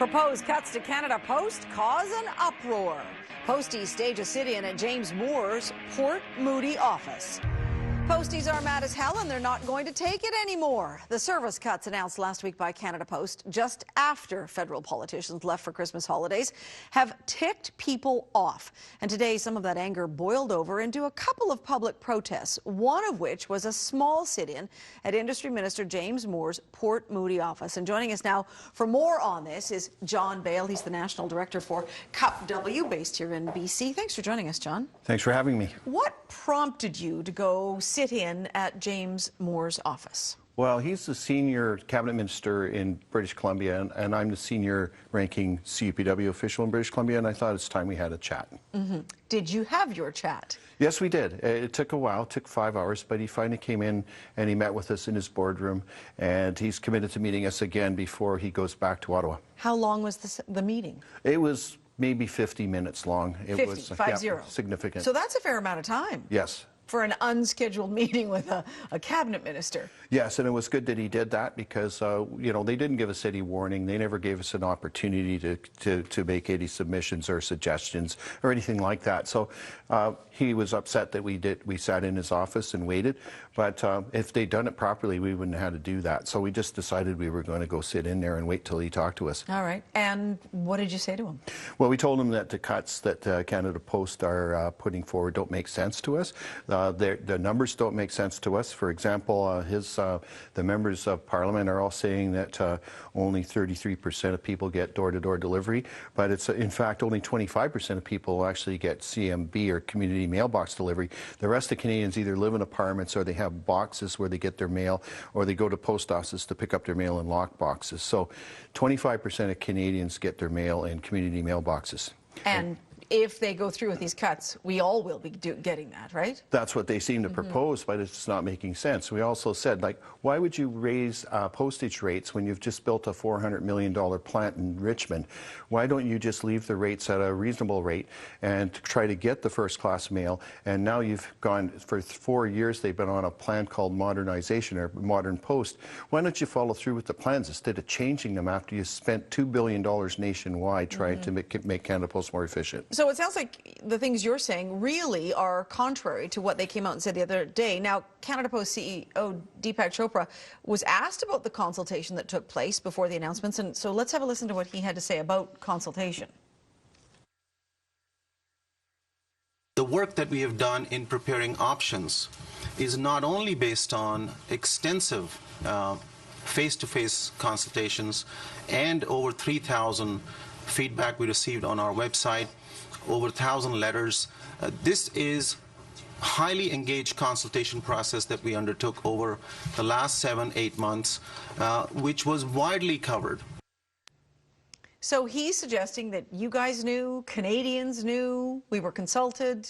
Proposed cuts to Canada Post cause an uproar. Posties stage a sit-in at James Moore's Port Moody office. Posties are mad as hell and they're not going to take it anymore. The service cuts announced last week by Canada Post just after federal politicians left for Christmas holidays have ticked people off. And today some of that anger boiled over into a couple of public protests, one of which was a small sit-in at Industry Minister James Moore's Port Moody office. And joining us now for more on this is John Bale. He's the National Director for CUP W, based here in BC. Thanks for joining us, John. Thanks for having me. What prompted you to go sit in at James Moore's office? Well, he's the senior cabinet minister in British Columbia, and I'm the senior ranking CUPW official in British Columbia, and I thought it's time we had a chat. Did you have your chat? Yes, we did. It took a while, it took 5 hours, but he finally came in and he met with us in his boardroom, and he's committed to meeting us again before he goes back to Ottawa. How long was the meeting? It was maybe 50 minutes long. It 50, was 50. Yeah, significant. So that's a fair amount of time. Yes. For an unscheduled meeting with a cabinet minister. Yes, and it was good that he did that because, you know, they didn't give us any warning. They never gave us an opportunity to make any submissions or suggestions or anything like that. So he was upset that we sat in his office and waited. But if they'd done it properly, we wouldn't have had to do that. So we just decided we were going to go sit in there and wait till he talked to us. All right. And what did you say to him? Well, we told him that the cuts that Canada Post are putting forward don't make sense to us. The numbers don't make sense to us. For example, the members of Parliament are all saying that only 33% of people get door-to-door delivery, but it's in fact only 25% of people actually get CMB or community mailbox delivery. The rest of Canadians either live in apartments or they have boxes where they get their mail, or they go to post offices to pick up their mail in lock boxes. So 25% of Canadians get their mail in community mailboxes. And if they go through with these cuts, we all will be getting that, right? That's what they seem to propose, but it's not making sense. We also said, like, why would you raise postage rates when you've just built a $400 million plant in Richmond? Why don't you just leave the rates at a reasonable rate and try to get the first-class mail? And now you've gone, for 4 years, they've been on a plan called modernization or modern post. Why don't you follow through with the plans instead of changing them after you spent $2 billion nationwide trying to make Canada Post more efficient? So it sounds like the things you're saying really are contrary to what they came out and said the other day. Now, Canada Post CEO Deepak Chopra was asked about the consultation that took place before the announcements, and so let's have a listen to what he had to say about consultation. The work that we have done in preparing options is not only based on extensive face-to-face consultations and over 3,000 feedback we received on our website, over 1,000 letters. This is highly engaged consultation process that we undertook over the last 7-8 months, which was widely covered. So he's suggesting that you guys knew, Canadians knew, we were consulted.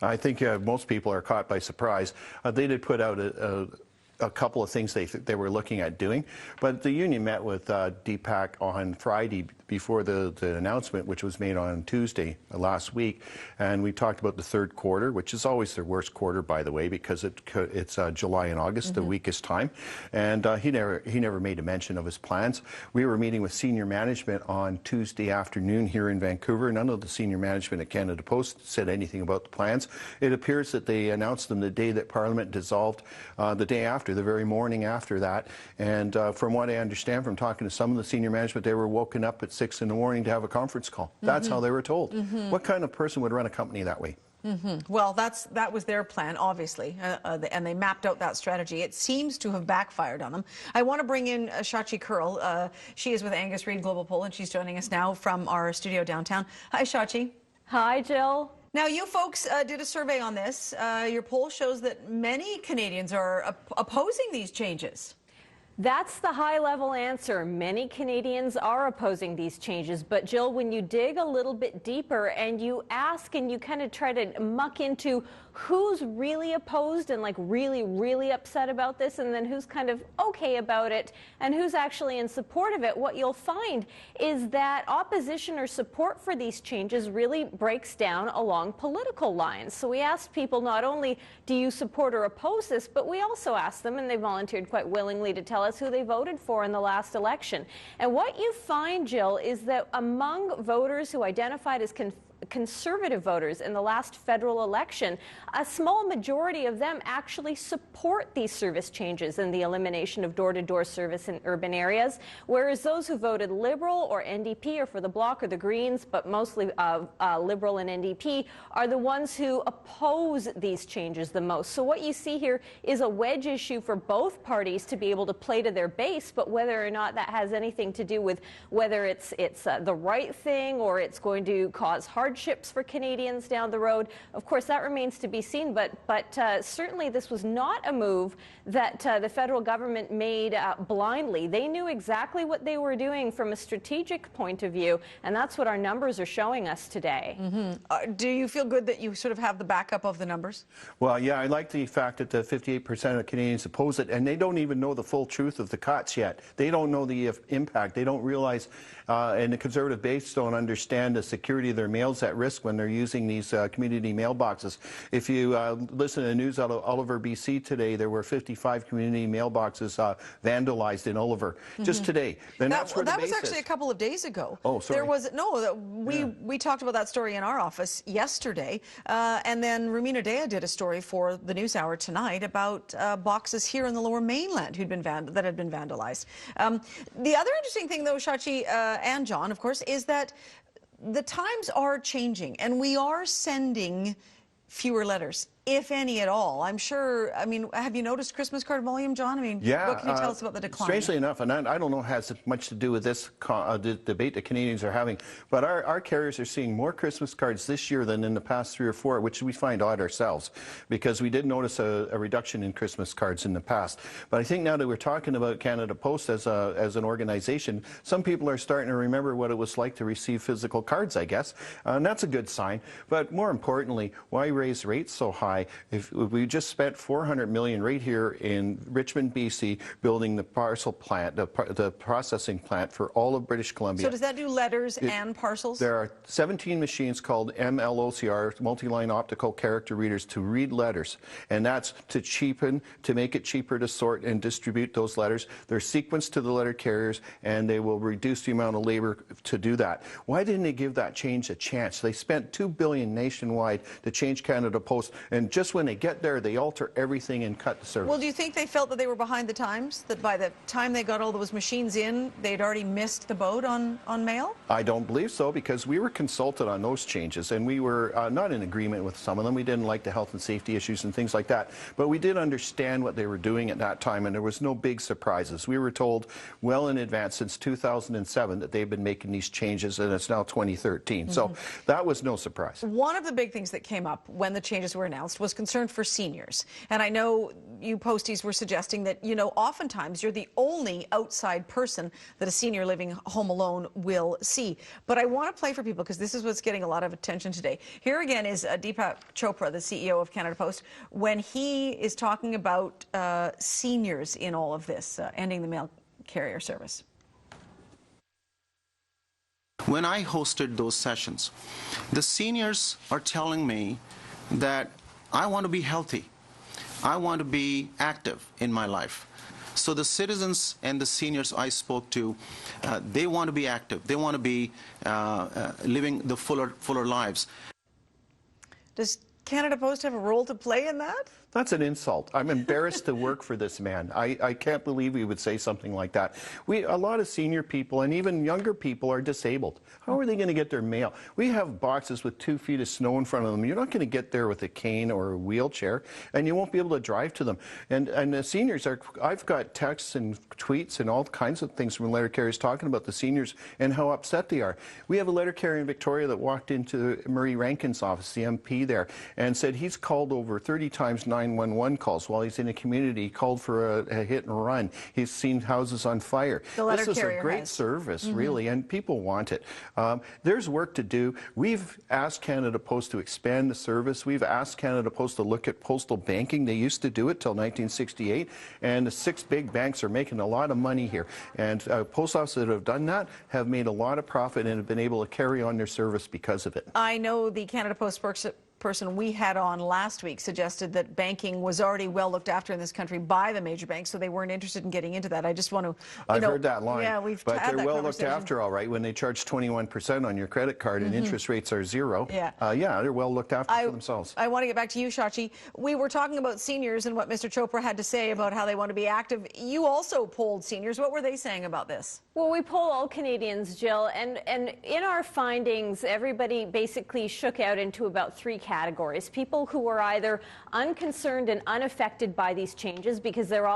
I think most people are caught by surprise. They did put out a couple of things they were looking at doing, but the union met with Deepak on Friday before the announcement, which was made on Tuesday last week, and we talked about the third quarter, which is always their worst quarter, by the way, because it's July and August, the weakest time, and he never made a mention of his plans. We were meeting with senior management on Tuesday afternoon here in Vancouver. None of the senior management at Canada Post said anything about the plans. It appears that they announced them the day that Parliament dissolved, the day after, the very morning after that, and from what I understand from talking to some of the senior management, they were woken up at 6 in the morning to have a conference call. That's how they were told. What kind of person would run a company that way? Well, that was their plan, obviously, and they mapped out that strategy. It seems to have backfired on them. I want to bring in Shachi Kurl. She is with Angus Reid Global Poll, and she's joining us now from our studio downtown. Hi, Shachi. Hi, Jill. Now, you folks did a survey on this. Your poll shows that many Canadians are opposing these changes. That's the high-level answer. Many Canadians are opposing these changes. But, Jill, when you dig a little bit deeper and you ask and you kind of try to muck into who's really opposed and like really upset about this, and then who's kind of okay about it, and who's actually in support of it, what you'll find is that opposition or support for these changes really breaks down along political lines. So we asked people, not only do you support or oppose this, but we also asked them, and they volunteered quite willingly to tell us who they voted for in the last election. And what you find, Jill, is that among voters who identified as conservative voters in the last federal election, a small majority of them actually support these service changes and the elimination of door-to-door service in urban areas, whereas those who voted Liberal or NDP or for the Bloc or the Greens, but mostly Liberal and NDP, are the ones who oppose these changes the most. So what you see here is a wedge issue for both parties to be able to play to their base, but whether or not that has anything to do with whether it's the right thing or it's going to cause hardships for Canadians down the road, of course, that remains to be seen. But certainly this was not a move that the federal government made blindly. They knew exactly what they were doing from a strategic point of view, and that's what our numbers are showing us today. Do you feel good that you sort of have the backup of the numbers? Well, yeah, I like the fact that the 58% of Canadians oppose it, and they don't even know the full truth of the cuts yet. They don't know the impact. They don't realize, and the Conservative base don't understand the security of their mails at risk when they're using these community mailboxes. If you listen to the news out of Oliver, BC today, there were 55 community mailboxes vandalized in Oliver just today. And that's where that was actually a couple of days ago. Oh, sorry. There was we talked about that story in our office yesterday, and then Rumina Dea did a story for the NewsHour tonight about boxes here in the Lower Mainland that had been vandalized. The other interesting thing, though, Shachi and John, of course, is that the times are changing, and we are sending fewer letters, if any at all. I'm sure, I mean, have you noticed Christmas card volume, John? I mean, yeah, what can you tell us about the decline? Strangely enough, and I don't know if it has much to do with this debate that Canadians are having, but our carriers are seeing more Christmas cards this year than in the past 3 or 4, which we find odd ourselves, because we did notice a reduction in Christmas cards in the past. But I think now that we're talking about Canada Post as an organization, some people are starting to remember what it was like to receive physical cards, I guess, and that's a good sign. But more importantly, why raise rates so high? If we just spent $400 million right here in Richmond, BC, building the parcel plant, the processing plant for all of British Columbia. So does that do letters and parcels? There are 17 machines called MLOCR, multi-line optical character readers, to read letters, and that's to make it cheaper to sort and distribute those letters. They're sequenced to the letter carriers, and they will reduce the amount of labor to do that. Why didn't they give that change a chance? They spent $2 billion nationwide to change Canada Post, and just when they get there, they alter everything and cut the service. Well, do you think they felt that they were behind the times, that by the time they got all those machines in, they'd already missed the boat on mail? I don't believe so, because we were consulted on those changes, and we were not in agreement with some of them. We didn't like the health and safety issues and things like that, but we did understand what they were doing at that time, and there was no big surprises. We were told well in advance since 2007 that they've been making these changes, and it's now 2013. So that was no surprise. One of the big things that came up when the changes were announced was concern for seniors. And I know you posties were suggesting that, you know, oftentimes you're the only outside person that a senior living home alone will see. But I want to play for people, because this is what's getting a lot of attention today. Here again is Deepak Chopra, the CEO of Canada Post, when he is talking about seniors in all of this, ending the mail carrier service. When I hosted those sessions, the seniors are telling me that I want to be healthy. I want to be active in my life. So the citizens and the seniors I spoke to, they want to be active. They want to be living the fuller lives. Does Canada Post have a role to play in that? That's an insult. I'm embarrassed to work for this man. I can't believe he would say something like that. A lot of senior people and even younger people are disabled. How are they going to get their mail? We have boxes with 2 feet of snow in front of them. You're not going to get there with a cane or a wheelchair, and you won't be able to drive to them. And the seniors are, I've got texts and tweets and all kinds of things from letter carriers talking about the seniors and how upset they are. We have a letter carrier in Victoria that walked into Murray Rankin's office, the MP there, and said he's called over 30 times, 911 calls. While he's in a community, he called for a hit and run. He's seen houses on fire. The letter this is carrier a great has. service, really, and people want it. There's work to do. We've asked Canada Post to expand the service. We've asked Canada Post to look at postal banking. They used to do it till 1968, and the 6 big banks are making a lot of money here. And post offices that have done that have made a lot of profit and have been able to carry on their service because of it. I know the Canada Post person we had on last week suggested that banking was already well looked after in this country by the major banks, so they weren't interested in getting into that. I just want to, I've heard that line. Yeah, we've but had they're that well looked conversation. after, all right. When they charge 21% on your credit card and interest rates are 0, Yeah. They're well looked after for themselves. I want to get back to you, Shachi. We were talking about seniors and what Mr. Chopra had to say about how they want to be active. You also polled seniors. What were they saying about this? Well, we poll all Canadians, Jill, and in our findings, everybody basically shook out into about 3 categories. People who are either unconcerned and unaffected by these changes because they're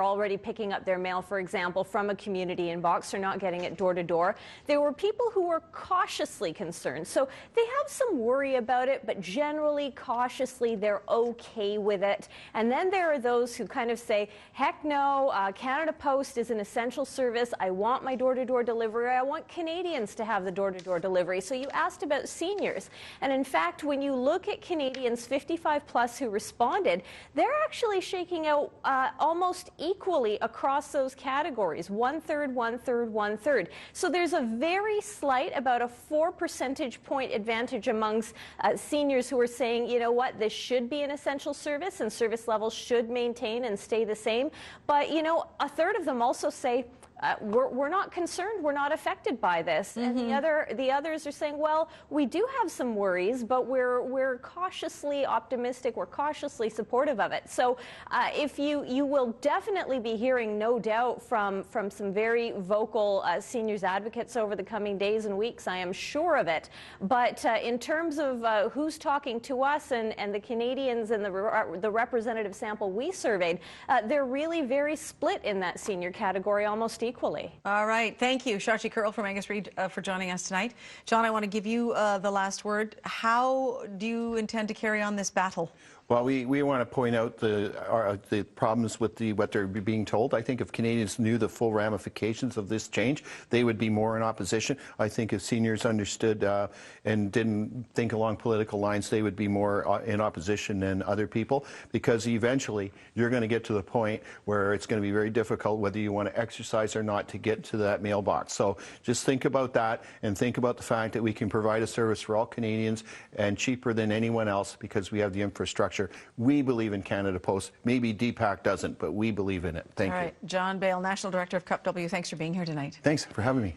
already picking up their mail, for example, from a community inbox. They're not getting it door to door. There were people who were cautiously concerned. So they have some worry about it, but generally, cautiously, they're okay with it. And then there are those who kind of say, heck no, Canada Post is an essential service. I want my door-to-door delivery. I want Canadians to have the door-to-door delivery. So you asked about seniors. And in fact, when you look at Canadians 55 plus who responded, they're actually shaking out almost equally across those categories. 1/3, 1/3, 1/3. So there's a very slight, about a 4 percentage point advantage amongst seniors who are saying, you know what, this should be an essential service and service levels should maintain and stay the same. But, you know, 1/3 of them also say, we're not concerned, we're not affected by this. And the others are saying, well, we do have some worries, but we're cautiously optimistic, we're cautiously supportive of it. So if you will definitely be hearing, no doubt, from some very vocal seniors advocates over the coming days and weeks, I am sure of it. But in terms of who's talking to us and the Canadians and the representative sample we surveyed, they're really very split in that senior category, almost equally. All right. Thank you, Shachi Curl from Angus Reid, for joining us tonight. John, I want to give you the last word. How do you intend to carry on this battle? Well, we want to point out the problems with what they're being told. I think if Canadians knew the full ramifications of this change, they would be more in opposition. I think if seniors understood and didn't think along political lines, they would be more in opposition than other people, because eventually you're going to get to the point where it's going to be very difficult, whether you want to exercise or not, to get to that mailbox. So just think about that, and think about the fact that we can provide a service for all Canadians and cheaper than anyone else because we have the infrastructure. We believe in Canada Post. Maybe DPAC doesn't, but we believe in it. Thank you. All right. John Bale, National Director of CUP-W, thanks for being here tonight. Thanks for having me.